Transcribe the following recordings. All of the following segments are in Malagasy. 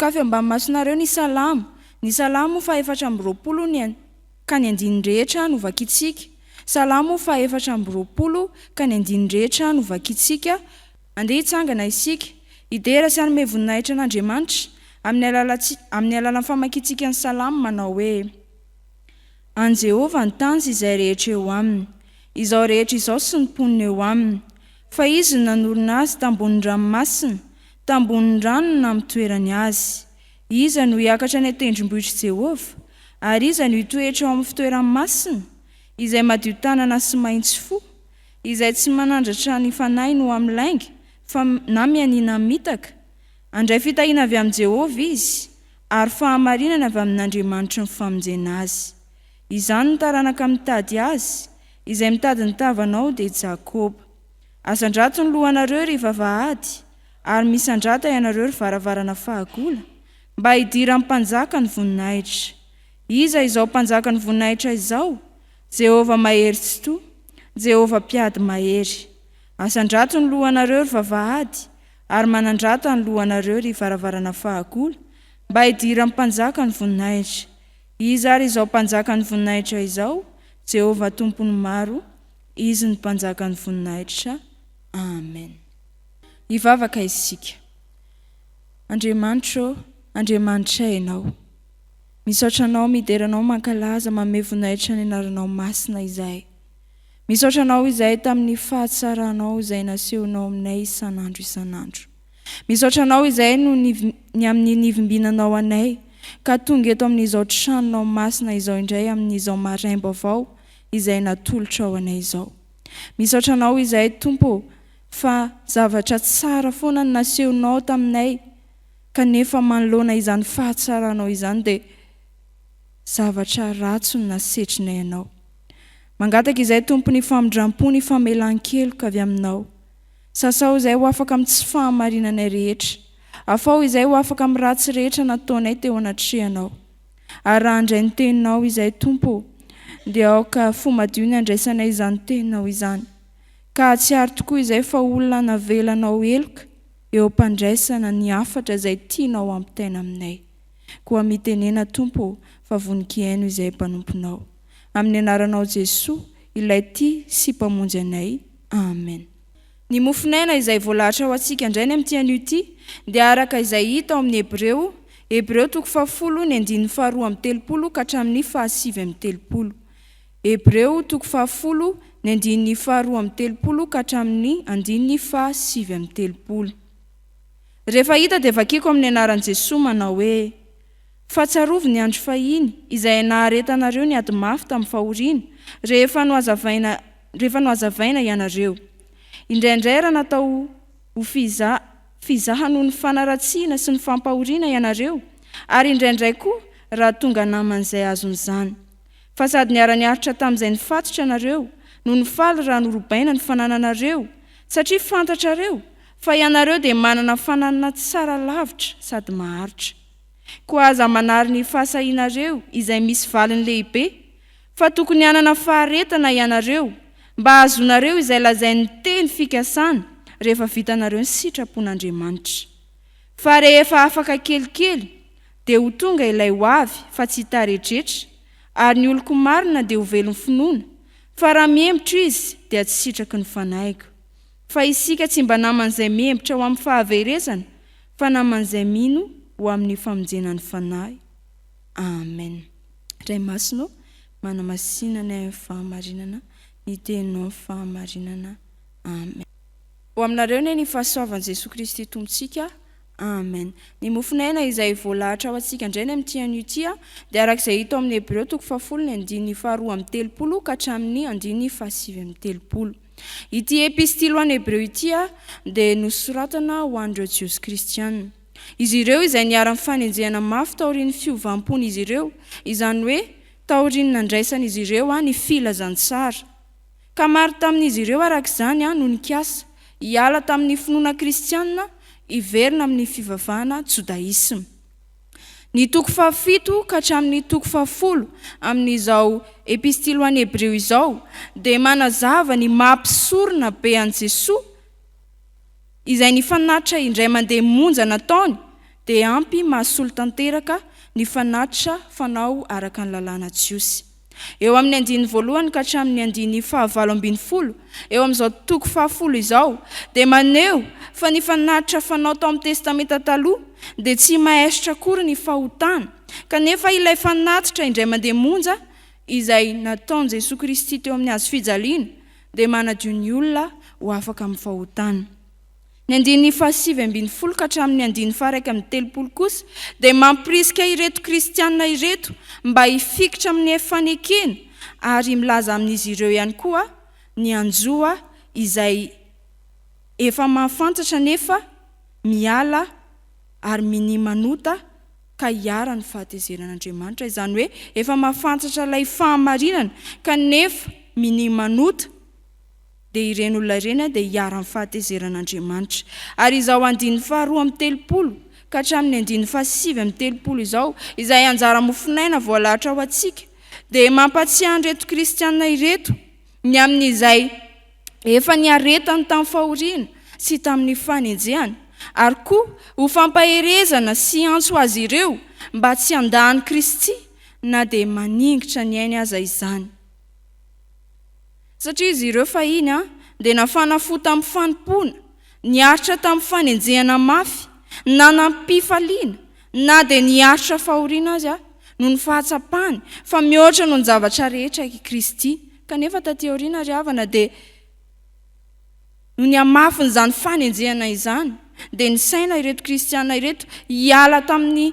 Voakafy ambany masonareo ny salamo. Ny salamo fa 420 ka ny andiny rehetra no vakitsika. Salamo fa 420 ka ny andiny rehetra no vakitsika. Andeha hitsangana isika idera sy anome voninahitra an'Andriamanitra amin'ny alalan'ny famakitsika ny salamo manao hoe: An Jehovah ny tany sy izay rehetra eo aminy, izao rehetra izao sy ny mponina eo aminy. Fa izy nanorina azy tambonin'ny ranomasina, tambonin'ny rano na amin'ny toerany azy. Iza no hiakatra ny tendrombohitry Jehovah, ary iza no hitoetra ao amin'ny fitoerany masina, izay madio tanana sy maitso fo, izay tsy manandratra ny fanahy no amin'ny lainga, fa na mianina mitaka. Andray fitahiana avy amin'ny Jehovah izy, ary fahamarinana avy amin'Andriamanitra ny famonjena azy. Izany ny taranaka mitady azy, izay mitady ny tavanao dia Jakoba. Asandrato ny lohanareo ry vavahady, ary misandrata ianareo ry varavarana fahagola, mba hidira mpanjaka ny voninahitra. Iza izao mpanjaka ny voninahitra izao? Jehovah mahery tsy toa, Jehovah mpiady mahery. Asandrato ny lohanareo ry vavahady, ary manandrata ny lohanareo ry varavarana fahagola, mba hidira mpanjaka ny voninahitra. Iza ary izao mpanjaka ny voninahitra izao? Jehovah tompony maro, izy ny mpanjaka ny voninahitra. Amen. Hivavaka isika. Andriamanitra, Andriamanitra ianao, misaotra anao mideranao mankalaza manome voninahitra ny anaranao masina izahay. Misaotra anao izahay tamin'ny fahatsaranao izay nasehonao aminay isan'andro isan'andro. Misaotra anao izahay no ny amin'ny nivimbinanao anay ka tonga eto amin'izao tranonao masina izao indray amin'izao maraim-baovao izay natolotra ao anay izao. Misaotra anao izahay Tompo fa zavatra tsara foana ny nasehonao taminay, kanefa manoloana izany fahatsaranao izany dia zavatra ratsy no nasetrinay anao. Mangataka izay Tompo ny famindrampo ny famelan-keloka avy aminao. Sasao izay ho afaka amin'ny tsy fahamarinanay rehetra. Afao izay ho afaka amin'ny ratsy rehetra nataonay teo anatrehanao. Ary raha andray ny teninao izay Tompo, dia aoka fo madio ny andraisanay izany teninao izany. Ka atsiaro tokoa izay fa olona navelanao eloka eo ampandraisana ny hafatra izay tianao ampitaina aminay. Koa mitenena Tompo fa voninkaino izay mpanomponao. Amin'ny anaranao Jesosy, ilay tia sy mpamonjy anay. Amen. Ny Mofonaina izay voalahatra ho antsika indray ny amin'ity anio ity dia araka izay hita ao amin'ny Hebreo, Hebreo 10:2-30 ka hatramin'ny 7:30. Hebreo 10:2-30 ka hatramin'ny 7:30. Rehefa hita dia vakiko amin'ny anaran'i Jesosy manao hoe: Fahatsiarovy ny andro fahiny izay naharetanareo ny ady mafy tamin'ny fahoriana rehefa nohazavaina ianareo. Indraindray raha natao ho fizaha noho ny fanaratsiana sy ny fampahoriana ianareo, ary indraindray koa raha tonga naman'izay azon'izany. Fa sady niara-niaritra tamin'izay nifatotra anareo no nifaly raha norobaina ny fanananareo, satria fantatrareo fa ianareo dia manana fananana tsara lavitra sady maharitra. Koa aza manary ny fahasahianareo izay misy valiny lehibe, fa tokony hanana faharetana ianareo mba azonareo izay lazain'ny teny fikasana rehefa vitanareo ny sitrapon'Andriamanitra. Fa rehefa afaka kelikely dia ho tonga ilay ho avy fa tsy taretrretra, ary ny oloko marina dia ho velon'ny finoana, fa raha miembotra izy dia tsy sitraky ny fanahigo. Fa isika tsy mba naman'izay miembotra ho amin'ny fahaverezana, fa naman'izay mino ho amin'ny famonjenan'ny fanahy. Amen. Ray masino, manamasinana ny fahamarinana, ny teninao fahamarinana. Amen. Ho aminareo ny fahasoavan'i Jesosy Kristy Tompontsika. Amen. Ny Mofonaina izay voalahatra ho antsika indray ny amin'ity anio ity dia arak'izay hita ao amin'ny Hebreo 10:2-30 ka hatramin'ny 7:30. Ity epistily ho an'ny Hebreo ity dia nosoratana ho an'ireo Jiosy Kristianina. Izy ireo izay niara mifanenjehana mafy taorian'ny fiovam-pon'izy ireo, izany hoe taorian'ny nandraisan'izy ireo ny filazantsara. Ka maro tamin'izy ireo arak'izany no nikasa hiala tamin'ny finoana kristianina, hiverina amin'ny fivavahana jodaisma. Ny toko 7 ka hatramin'ny toko 10 amin'izao epistily ho an'ny Hebreo izao dia manazava ny mampisorona be an'i Jesosy izay nifanatitra indray mandeha monja nataony dia ampy mahasolo tanteraka ny fanatitra fanao araka ny lalàna jiosy. Eo amin'ny andiny voalohany ka hatramin'ny andiny 17, eo amin'izao toko 10 izao, dia maneho fa ny fanatitra fanao tao amin'ny testamenta taloha dia tsy mahaisitra akory ny fahotana, kanefa ilay fanatitra indray mandeha monja izay nataon'i Jesosy Kristy teo amin'ny hazo fijaliana dia manadio ny olona ho afaka amin'ny fahotana. Ny andiny 17 ka hatramin'ny andiny 130 kosa dia mampirisika ireto kristianina ireto mba hifikitra amin'ny fanekena ary milaza amin'izy ireo ihany koa ny anjoa izay efa mahafantatra nefa miala ary mini manota ka hiara ny fahatezeran'Andriamanitra, izany hoe efa mahafantatra ilay fahamarinana kanefa mini manota dia ireny olona ireny dia hiara amin'ny fahatezeran'Andriamanitra. Ary izao andiny 2:30 ka hatramin'ny andiny 7:30 izao izay anjara mofonaina voalahatra ao antsika dia mampatsiahy an'ireto kristianina ireto ny amin'izay efa niaretany tamin'ny fahoriana sy tamin'ny fanenjehana, ary koa ho fampaherezana sy antso azy ireo mba tsy handahany Kristy na dia maningitra ny ainy aza izany. Satria izy ireo fahiny dia nafanafo tamin'ny fanompona, niaritra tamin'ny fanenjehana mafy, na nampifaliana, na dia niaritra fahoriana azy noho ny fahatsapany, fa mihoatra noho ny zavatra rehetra i Kristy. Kanefa taty aoriana ry havana dia noho ny hamafiny izany fanenjehana izany dia ny saina ireto kristianina ireto hiala tamin'ny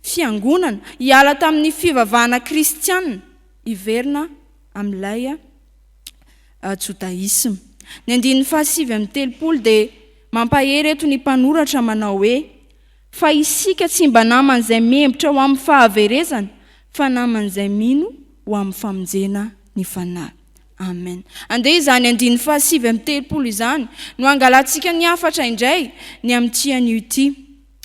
fiangonana, hiala tamin'ny fivavahana kristianina hiverina amin'ilay jodaisma. Ny andiny 7:30 dia mampahery eto ny mpanoratra manao hoe fa isika tsy mba namana izay membotra ho amin'ny fahaverezana fa namana izay mino ho amin'ny famonjena ny fanahy. Amen. Andeha izany andiny 7:30 izany no angalantsika ny hafatra indray ny amin'ity anio ity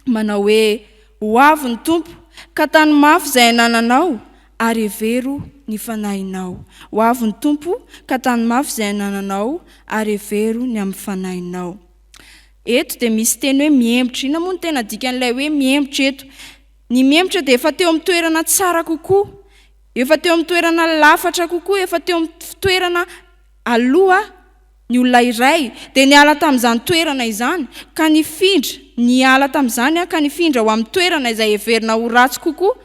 manao hoe ho avy ny tompo ka tany mafy izay anananao ary hevero ny fanahinao. Ho avy ny tompo ka tany mafy izay anananao ary hevero ny amin'ny fanahinao. Eto dia misy teny hoe miembotra. Ina moa ny tena dikan'ilay hoe miembotra eto? Ny miembotra dia efa teo amin'ny toerana tsara kokoa, efa teo amin'ny toerana lafatra kokoa, efa teo amin'ny toerana aloha ny olona iray dia niala tamin'izany toerana izany ka nifindra, niala tamin'izany ka nifindra ho amin'ny toerana izay heverina ho ratsy kokoa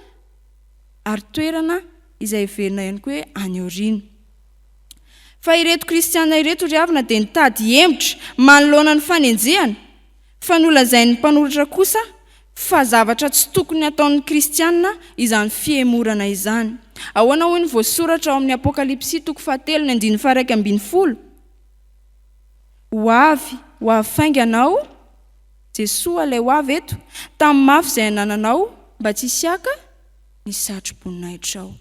ary toerana izay heverina ihany koa hoe any aoriana. Fa ireto kristianina ireto ry havana dia nitady hembotra manoloana ny fanenjehana, fa nolazain'ny mpanoratra kosa fa zavatra tsy tokony ataon'ny kristianina izany fiemorana izany. Ahoana hoy ny voasoratra ao amin'ny Apokalipsy 7:1-12. Ho avy fainganao, Jesosy ilay ho avy eto, tamin'ny mafy izay anananao mba tsy hisiaka ny satro-boninahitra ao.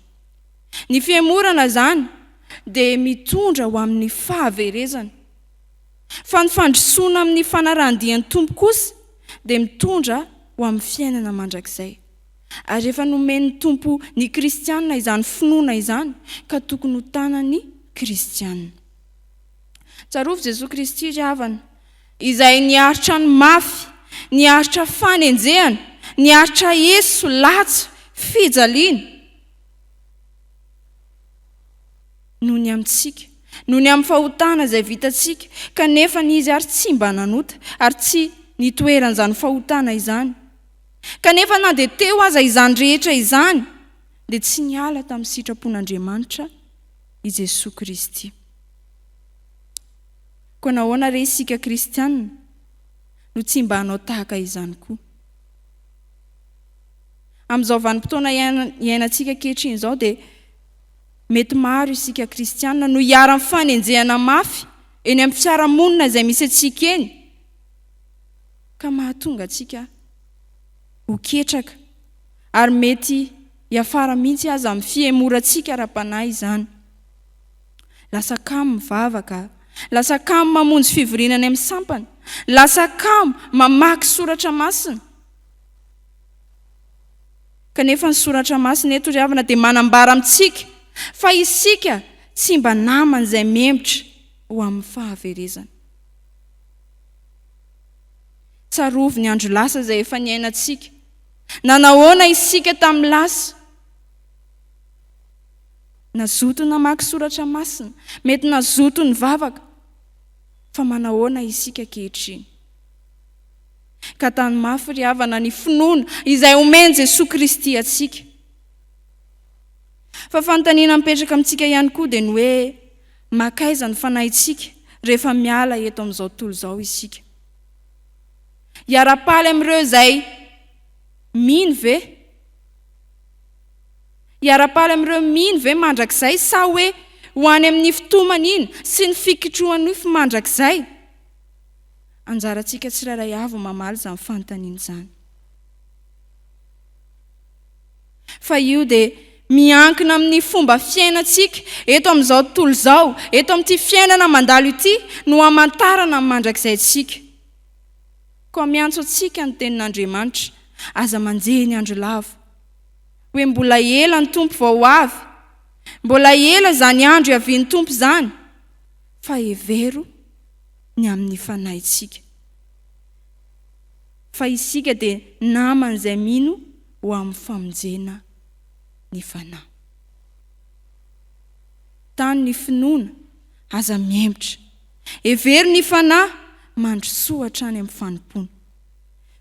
Ny fiemorana izany dia mitondra ho amin'ny fahaverezana, fa ny fandrosoana amin'ny fanarahandian'ny tompo kosa dia mitondra ho amin'ny fiainana mandrakizay. Ary efa nomen'ny tompo ny kristianina izany finoana izany ka tokony ho tanany kristianina. Tsarovy Jesosy Kristy ry havana izay niaritra ny mafy, niaritra fanenjehana, niaritra Yesu latsa fijaliana noho ny amintsika, noho ny amin'ny fahotana izay vitantsika, kanefa n'izy ary tsy mba nanota ary tsy nitoeran'izany fahotana izany. Kanefa na dia teo aza izany rehetra izany dia tsy niala tamin'ny sitrapon'Andriamanitra i Jesosy Kristy. Koa nahoana re isika kristianina no tsy mba hanao tahaka izany koa? Amin'izao vanim-potoana iainantsika ankehitriny izao dia mety maro isika kristianina no hiara amin'ny fanenjehana mafy eny amin'ny fiarahamonina izay misy antsika eny ka mahatonga antsika ho ketraka ary mety hiafara mihitsy aza amin'ny fiemorantsika ara-panahy izany. Lasa kamo mivavaka, lasa kamo mamonjy fivorinana amin'ny sampana, lasa kamo mamaky soratra masina. Kanefa ny soratra masina eto ry havana dia manambara amintsika fa isika tsy mba namana izay membotra ho amin'ny fahaverezana. Tsarovy ny andro lasa izay efa niainantsika, Nanahoana isika tamin'ny lasa? Nazoto namaky Soratra Masina, mety nazoto ny vavaka, fa manahoana isika ankehitriny? Ka tany mafy ry havana ny finoana izay omeny Jesosy Kristy atsika. Fa fanontaniana mipetraka amintsika ihany koa dia ny hoe makaiza ny fanahintsika rehefa miala eto amin'izao tontolo izao isika. Hiara-paly amin'ireo izay mino ve? Hiara-paly amin'ireo mino ve mandrakizay sa hoe ho any amin'ny fitomana iny sy ny fikitrohany ny mandrakizay? Anjarantsika tsirairay avy mamaly izany fanontaniana izany. Fa io dia miankina amin'ny fomba fiainantsika eto amin'izao tontolo izao, eto amin'ity fiainana mandalo ity no hamantarana ny mandrakizay antsika. Koa miantso antsika ny tenin'Andriamanitra, aza manjehy ny andro lava, hoe mbola ela ny tompo vao avy, mbola ela zany andro iavian'ny tompo zany, fa evero ny amin'ny fanahintsika. Fa isika dia naman'izay mino ho amin'ny famonjena ny fanahy. Tany ny finoana aza miembotra, every ny fanahy mandrosoa hatrany amin'ny fanompona.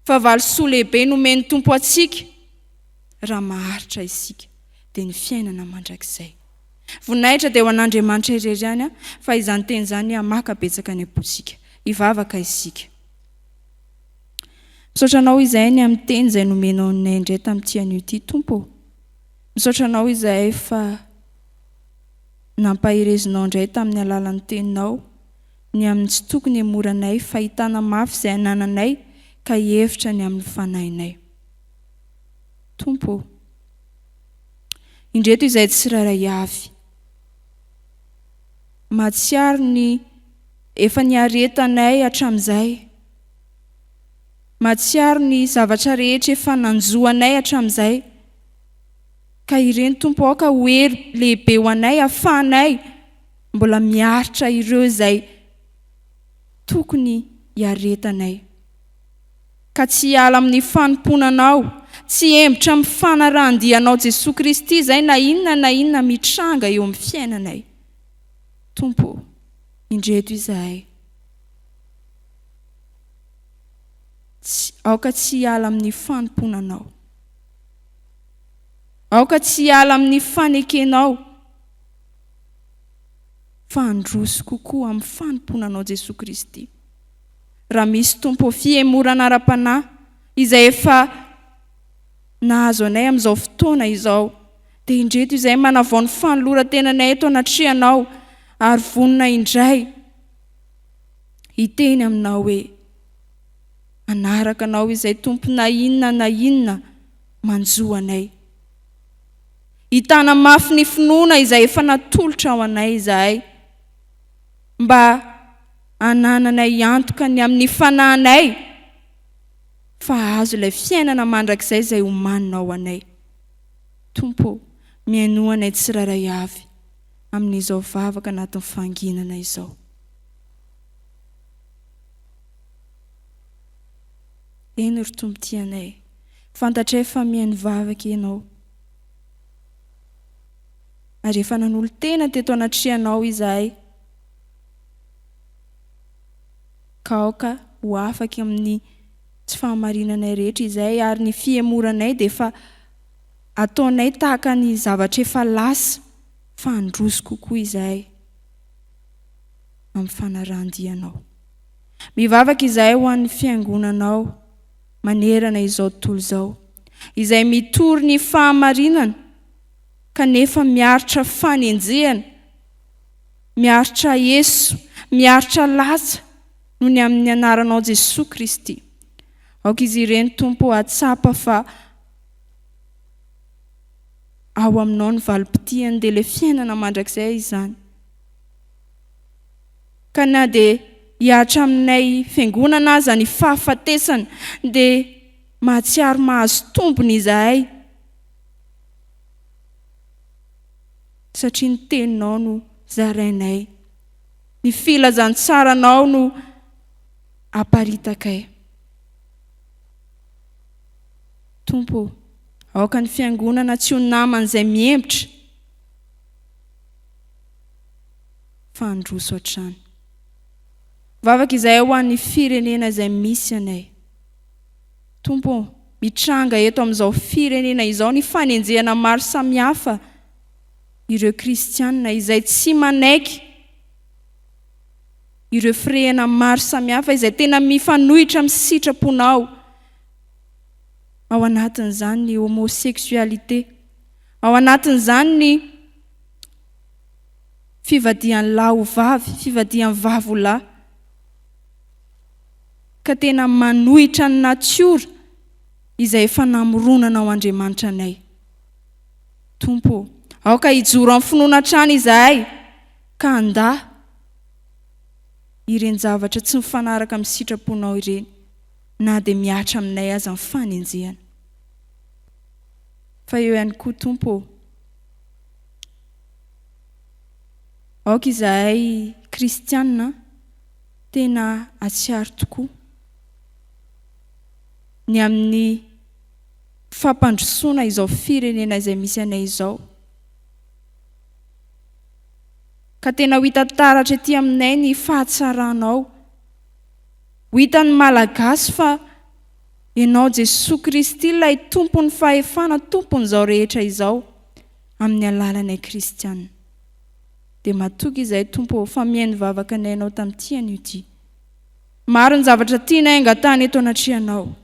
Fa valosoa lehibe nomeny tompo atsika raha maharitra isika dia ny fiainana mandrakizay. Voninahitra dia ho an'Andriamanitra irery ihany, fa izany teny izany hamaka betsaka ny apotsika. Hivavaka isika. Misaotra anao izahay ny amin'ny teny izay nomenao nay indray tamin'ity anio ity, Tompo. Misaotra anao izahay fa nampahirezinao indray tamin'ny alalan'ny teninao, ny amin'ny tsy tokony hamoranay, fahitana mafy izay anananay, ka hevitra ny amin'ny fanahinay. Tompo, indreto izay tsirairay avy, matsiaro ny efa niaretanay hatramin'izay, matsiaro ny zavatra rehetra efa nanjoanay hatramin'izay, ka ireny Tompo ao ka hoery lehibe ho anay, ahafahanay mbola miaritra ireo izay tokony hiaretanay. Ka tsy hiala amin'ny fanomponanao, tsy hembotra amin'ny fanarahandianao Jesosy Kristy izay na inona mitranga eo amin'ny fiainanay. Tompo, indreto izahay. Aoka tsy hiala amin'ny fanomponanao. Aoka tsy hiala amin'ny fanekenao. Fa androso kokoa amin'ny fanomponanao Jesosy Kristy. Raha misy Tompo fiemorana ara-panahy izay efa nahazo anay amin'izao fotoana izao, dia indreto izay manavao ny fanoloran-tenanay eto anatrehanao, ary vonina indray hiteny aminao hoe anaraka anao izay Tompo na inona manjo anay. Hitana mafy ny finoana izay efa natolotra ao anay izahay, mba anananay antoka ny amin'ny fanahinay, fa azo ilay fiainana mandrakizay izay omanina ao anay. Tompo, miainoanay tsirairay avy amin'izao vavaka anatin'ny fanginana izao. Eny ry Tompo tianay, fantatray fa mihaino vavaka ianao. Ary efa nanolo tena teto anatrehanao izahay, ka aoka ho afaka amin'ny tsy fahamarinanay rehetra izay, ary ny fiemoranay dia efa ataonay tahaka ny zavatra efa lasa, fa androso kokoa izahay amin'ny fanarahandianao. Mivavaka izahay ho an'ny fiangonanao manerana izao tontolo izao, izay mitory ny fahamarinana kanefa miaritra fanenjehana, miaritra Yesu, miaritra latsa noho ny amin'ny anaranao Jesosy Kristy. Aoka izy ireny Tompo atsapa fa ao aminao ny valim-potiany dia ilay fiainana mandrakizay izany. Ka na dia hiatra aminay fiangonana aza ny fahafatesana, dia mahatsiaro mahazo tombony izahay, satria ny teninao no zarainay, ny filazantsaranao no aparitakay. Tompo, aoka ny fiangonana tsy ho namana izay miembotra fa handroso hatrany. Vavaka izay ho an'ny firenena izay misy anay. Tompo, mitranga eto amin'izao firenena izao ny fanenjehana maro samihafa ireo kristianina izay tsy manaiky, ireo firena maro samihafa izay tena mifanohitra amin'ny sitraponao. Ao anatin'izany ny homosexualité, ao anatin'izany ny fivadihan'ny lahy ho vavy, fivadihan'ny vavy ho lahy, ka tena manohitra ny natiora izay efa namoronana ao Andriamanitra anay. Tompo, aoka hijoro amin'ny finoana trano izahay ka andahy ireny zavatra tsy mifanaraka amin'ny sitraponao ireny, na dia miatra aminay aza amin'ny fanenjehana. Fa eo ihany koa Tompo, aoka izahay kristianina tena atsiaro tokoa ny amin'ny fampandrosoana izao firenena izay misy anay izao, ka tena ho hita taratra ety aminay ny fahatsaranao, ho hitan'ny malagasy fa ianao Jesosy Kristy ilay tompony fahefana, tompon'izao rehetra izao amin'ny alalanay kristianina. Dia matoky izay Tompo fa mihaino vavaka anay ianao tamin'ity anio ity. Maro ny zavatra tianay angatahana eto anatrianao,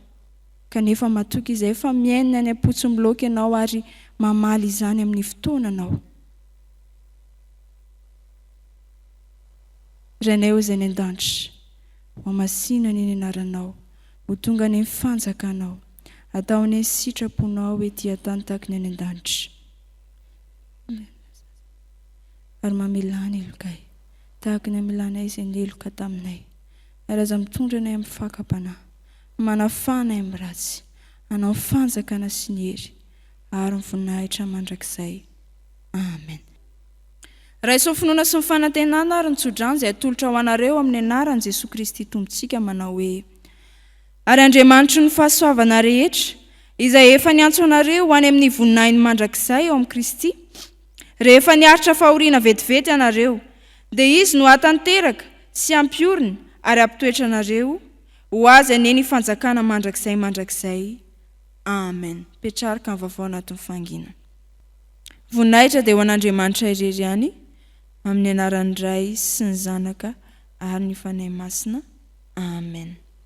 kanefa matoky izay fa mihaino any am-potsim-bloka ianao ary mamaly izany amin'ny fotoananao. Rainay ho izay ny an-danitra, ho masina ny anaranao, ho tonga ny fanjakanao, atao ny sitraponao ety an-tany tahaka ny any an-danitra. Ary mamelany elokay, tahaka ny amelanay izay neloka taminay. Ary aza mitondra anay amin'ny Fjkm-panahy, manafanay amin'ny ratsy, anao fanjakana sy ny hery, ary ny voninahitra mandrakizay. Amen. Raha iso finoana sy ny fanantenana ary ny Tsodrano izay atolotra ho anareo amin'ny anaran'i Jesosy Kristy Tompontsika manao hoe: ary Andriamanitry ny fahasoavana rehetra izay efa niantso anareo ho any amin'ny voninahiny mandrakizay ao amin'ny Kristy, rehefa niaritra fahoriana vetivety anareo, dia izy no hatanteraka sy ampiorina ary ampitoetra anareo ho azy aneny fanjakana mandrakizay. Amen. Petrarika amin'ny vavao anatin'ny Faingàna. Voninahitra dia ho an'Andriamanitra irery ihany, amin'ny anaran'ny Ray sy ny Zanaka ary ny Fanahy Masina. Amen.